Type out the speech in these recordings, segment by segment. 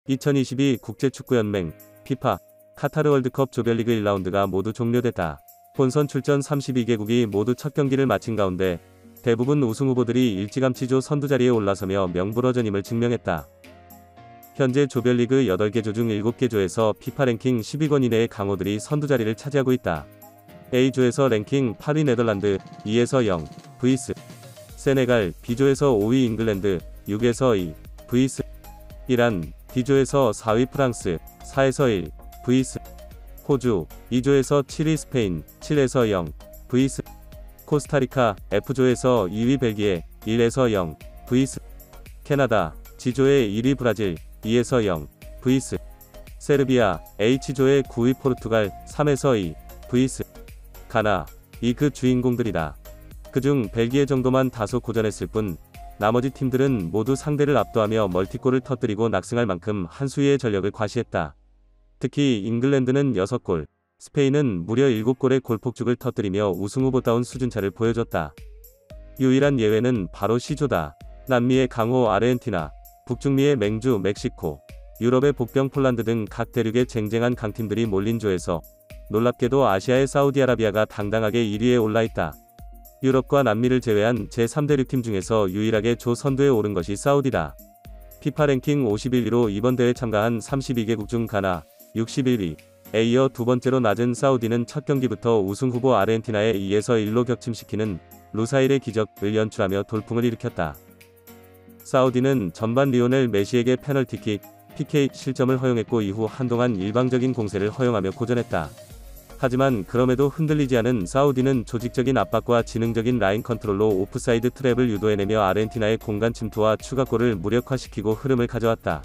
2022 국제축구연맹 피파 카타르 월드컵 조별리그 1라운드가 모두 종료됐다. 본선 출전 32개국이 모두 첫 경기를 마친 가운데 대부분 우승 후보들이 일찌감치 조 선두 자리에 올라서며 명불허전임을 증명했다. 현재 조별리그 8개 조 중 7개 조에서 피파 랭킹 10위권 이내의 강호들이 선두 자리를 차지하고 있다. A조에서 랭킹 8위 네덜란드, 2에서 0, vs 세네갈, B조에서 5위 잉글랜드, 6에서 2, vs 이란, D조에서 4위 프랑스, 4에서 1, vs 호주, 2조에서 7위 스페인, 7에서 0, vs 코스타리카, F조에서 2위 벨기에, 1에서 0, vs 캐나다, G조의 1위 브라질, 2에서 0, vs 세르비아, H조의 9위 포르투갈, 3에서 2, vs 가나. 이 그 주인공들이다. 그중 벨기에 정도만 다소 고전했을 뿐 나머지 팀들은 모두 상대를 압도하며 멀티골을 터뜨리고 낙승할 만큼 한 수위의 전력을 과시했다. 특히 잉글랜드는 6골, 스페인은 무려 7골의 골폭죽을 터뜨리며 우승후보다운 수준차를 보여줬다. 유일한 예외는 바로 C조다. 남미의 강호 아르헨티나, 북중미의 맹주 멕시코, 유럽의 복병 폴란드 등 각 대륙의 쟁쟁한 강팀들이 몰린 조에서 놀랍게도 아시아의 사우디아라비아가 당당하게 1위에 올라있다. 유럽과 남미를 제외한 제3대륙팀 중에서 유일하게 조 선두에 오른 것이 사우디다. 피파 랭킹 51위로 이번 대회 참가한 32개국 중 가나, 61위에 이어 두 번째로 낮은 사우디는 첫 경기부터 우승 후보 아르헨티나에 2에서 1로 격침시키는 루사일의 기적을 연출하며 돌풍을 일으켰다. 사우디는 전반 리오넬 메시에게 페널티킥, PK 실점을 허용했고 이후 한동안 일방적인 공세를 허용하며 고전했다. 하지만 그럼에도 흔들리지 않은 사우디는 조직적인 압박과 지능적인 라인 컨트롤로 오프사이드 트랩을 유도해내며 아르헨티나의 공간 침투와 추가골을 무력화시키고 흐름을 가져왔다.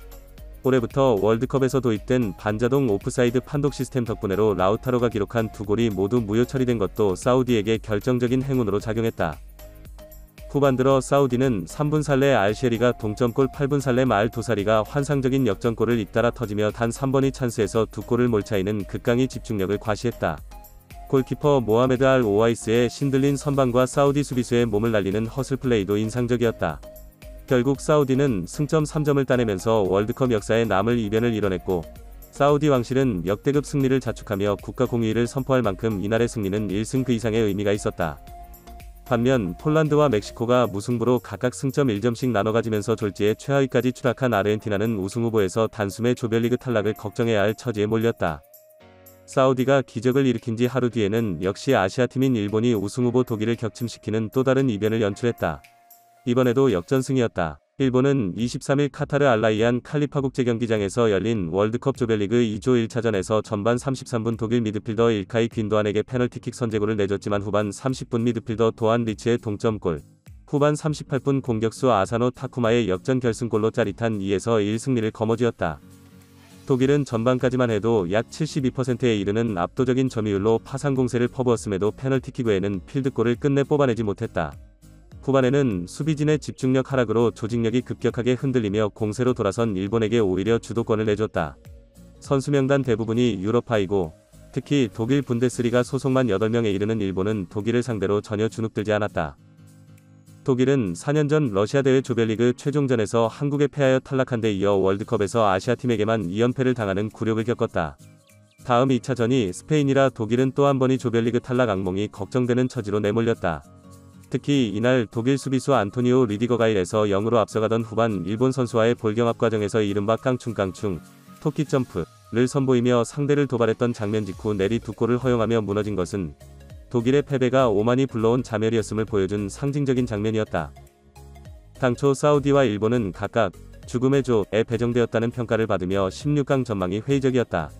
올해부터 월드컵에서 도입된 반자동 오프사이드 판독 시스템 덕분에로 라우타로가 기록한 2골이 모두 무효 처리된 것도 사우디에게 결정적인 행운으로 작용했다. 후반 들어 사우디는 3분 살레 알셰리가 동점골, 8분 살레 마알 도사리가 환상적인 역전골을 잇따라 터지며 단 3번의 찬스에서 2골을 몰차이는 극강의 집중력을 과시했다. 골키퍼 모하메드 알 오와이스의 신들린 선방과 사우디 수비수의 몸을 날리는 허슬 플레이도 인상적이었다. 결국 사우디는 승점 3점을 따내면서 월드컵 역사에 남을 이변을 이뤄냈고 사우디 왕실은 역대급 승리를 자축하며 국가 공휴일을 선포할 만큼 이날의 승리는 1승 그 이상의 의미가 있었다. 반면 폴란드와 멕시코가 무승부로 각각 승점 1점씩 나눠 가지면서 졸지에 최하위까지 추락한 아르헨티나는 우승후보에서 단숨에 조별리그 탈락을 걱정해야 할 처지에 몰렸다. 사우디가 기적을 일으킨 지 하루 뒤에는 역시 아시아팀인 일본이 우승후보 독일을 격침시키는 또 다른 이변을 연출했다. 이번에도 역전승이었다. 일본은 23일 카타르 알라이안 칼리파 국제경기장에서 열린 월드컵 조별리그 2조 1차전에서 전반 33분 독일 미드필더 일카이 귄도안에게 페널티킥 선제골을 내줬지만 후반 30분 미드필더 도안 리츠의 동점골, 후반 38분 공격수 아사노 타쿠마의 역전 결승골로 짜릿한 2에서 1 승리를 거머쥐었다. 독일은 전반까지만 해도 약 72%에 이르는 압도적인 점유율로 파상 공세를 퍼부었음에도 페널티킥 외에는 필드골을 끝내 뽑아내지 못했다. 후반에는 수비진의 집중력 하락으로 조직력이 급격하게 흔들리며 공세로 돌아선 일본에게 오히려 주도권을 내줬다. 선수 명단 대부분이 유럽파이고 특히 독일 분데스리가 소속만 8명에 이르는 일본은 독일을 상대로 전혀 주눅들지 않았다. 독일은 4년 전 러시아 대회 조별리그 최종전에서 한국에 패하여 탈락한 데 이어 월드컵에서 아시아팀에게만 2연패를 당하는 굴욕을 겪었다. 다음 2차전이 스페인이라 독일은 또 한 번의 조별리그 탈락 악몽이 걱정되는 처지로 내몰렸다. 특히 이날 독일 수비수 안토니오 리디거가 1에서 0으로 앞서가던 후반 일본 선수와의 볼경합 과정에서 이른바 깡충깡충 토끼 점프를 선보이며 상대를 도발했던 장면 직후 내리 2골을 허용하며 무너진 것은 독일의 패배가 오만이 불러온 자멸이었음을 보여준 상징적인 장면이었다. 당초 사우디와 일본은 각각 죽음의 조에 배정되었다는 평가를 받으며 16강 전망이 회의적이었다.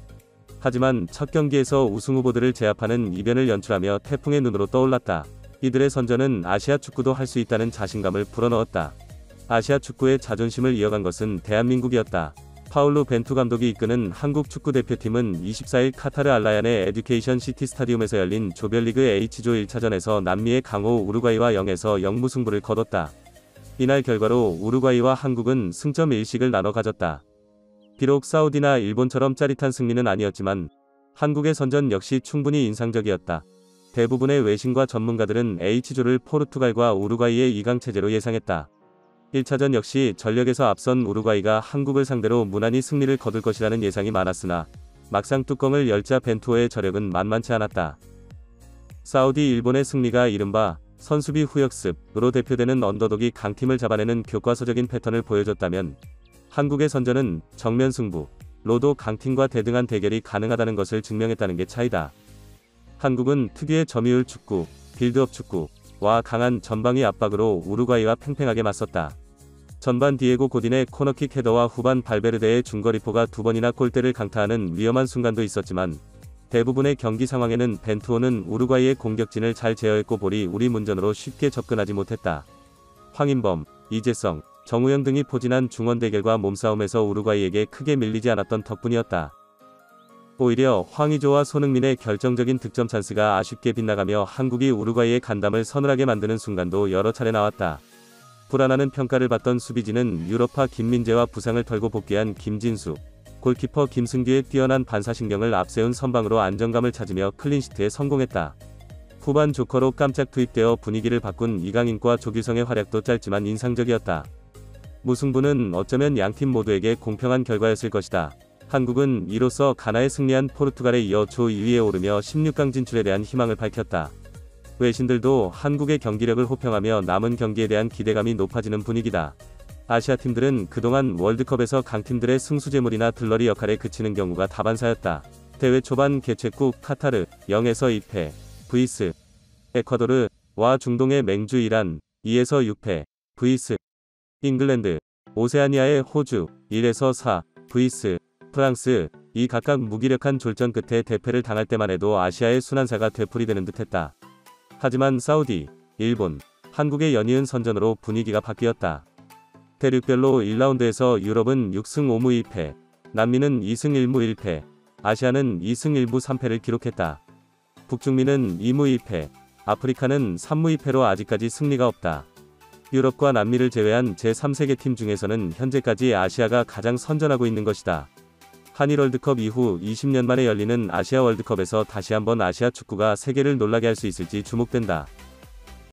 하지만 첫 경기에서 우승 후보들을 제압하는 이변을 연출하며 태풍의 눈으로 떠올랐다. 이들의 선전은 아시아 축구도 할 수 있다는 자신감을 불어넣었다. 아시아 축구의 자존심을 이어간 것은 대한민국이었다. 파울루 벤투 감독이 이끄는 한국 축구대표팀은 24일 카타르 알라얀의 에듀케이션 시티 스타디움에서 열린 조별리그 H조 1차전에서 남미의 강호 우루과이와 0에서 0 무승부를 거뒀다. 이날 결과로 우루과이와 한국은 승점 1씩을 나눠 가졌다. 비록 사우디나 일본처럼 짜릿한 승리는 아니었지만 한국의 선전 역시 충분히 인상적이었다. 대부분의 외신과 전문가들은 H조를 포르투갈과 우루과이의 2강 체제로 예상했다. 1차전 역시 전력에서 앞선 우루과이가 한국을 상대로 무난히 승리를 거둘 것이라는 예상이 많았으나 막상 뚜껑을 열자 벤투호의 저력은 만만치 않았다. 사우디 일본의 승리가 이른바 선수비 후역습으로 대표되는 언더독이 강팀을 잡아내는 교과서적인 패턴을 보여줬다면 한국의 선전은 정면 승부로도 강팀과 대등한 대결이 가능하다는 것을 증명했다는 게 차이다. 한국은 특유의 점유율 축구, 빌드업 축구와 강한 전방위 압박으로 우루과이와 팽팽하게 맞섰다. 전반 디에고 고딘의 코너킥 헤더와 후반 발베르데의 중거리포가 2번이나 골대를 강타하는 위험한 순간도 있었지만 대부분의 경기 상황에는 벤투호는 우루과이의 공격진을 잘 제어했고 볼이 우리 문전으로 쉽게 접근하지 못했다. 황인범, 이재성, 정우영 등이 포진한 중원 대결과 몸싸움에서 우루과이에게 크게 밀리지 않았던 덕분이었다. 오히려 황의조와 손흥민의 결정적인 득점 찬스가 아쉽게 빗나가며 한국이 우루과이의 간담을 서늘하게 만드는 순간도 여러 차례 나왔다. 불안하는 평가를 받던 수비진은 유럽파 김민재와 부상을 털고 복귀한 김진수, 골키퍼 김승규의 뛰어난 반사신경을 앞세운 선방으로 안정감을 찾으며 클린시트에 성공했다. 후반 조커로 깜짝 투입되어 분위기를 바꾼 이강인과 조규성의 활약도 짧지만 인상적이었다. 무승부는 어쩌면 양팀 모두에게 공평한 결과였을 것이다. 한국은 이로써 가나에 승리한 포르투갈에 이어 조 2위에 오르며 16강 진출에 대한 희망을 밝혔다. 외신들도 한국의 경기력을 호평하며 남은 경기에 대한 기대감이 높아지는 분위기다. 아시아 팀들은 그동안 월드컵에서 강팀들의 승수제물이나 들러리 역할에 그치는 경우가 다반사였다. 대회 초반 개최국 카타르 0에서 2패, vs 에콰도르와 중동의 맹주 이란 2에서 6패, vs 잉글랜드, 오세아니아의 호주 1에서 4, vs 프랑스 이 각각 무기력한 졸전 끝에 대패를 당할 때만 해도 아시아의 순환사가 되풀이되는 듯했다. 하지만 사우디, 일본, 한국의 연이은 선전으로 분위기가 바뀌었다. 대륙별로 1라운드에서 유럽은 6승 5무 2패, 남미는 2승 1무 1패, 아시아는 2승 1무 3패를 기록했다. 북중미는 2무 2패, 아프리카는 3무 2패로 아직까지 승리가 없다. 유럽과 남미를 제외한 제3세계 팀 중에서는 현재까지 아시아가 가장 선전하고 있는 것이다. 한일 월드컵 이후 20년 만에 열리는 아시아 월드컵에서 다시 한번 아시아 축구가 세계를 놀라게 할 수 있을지 주목된다.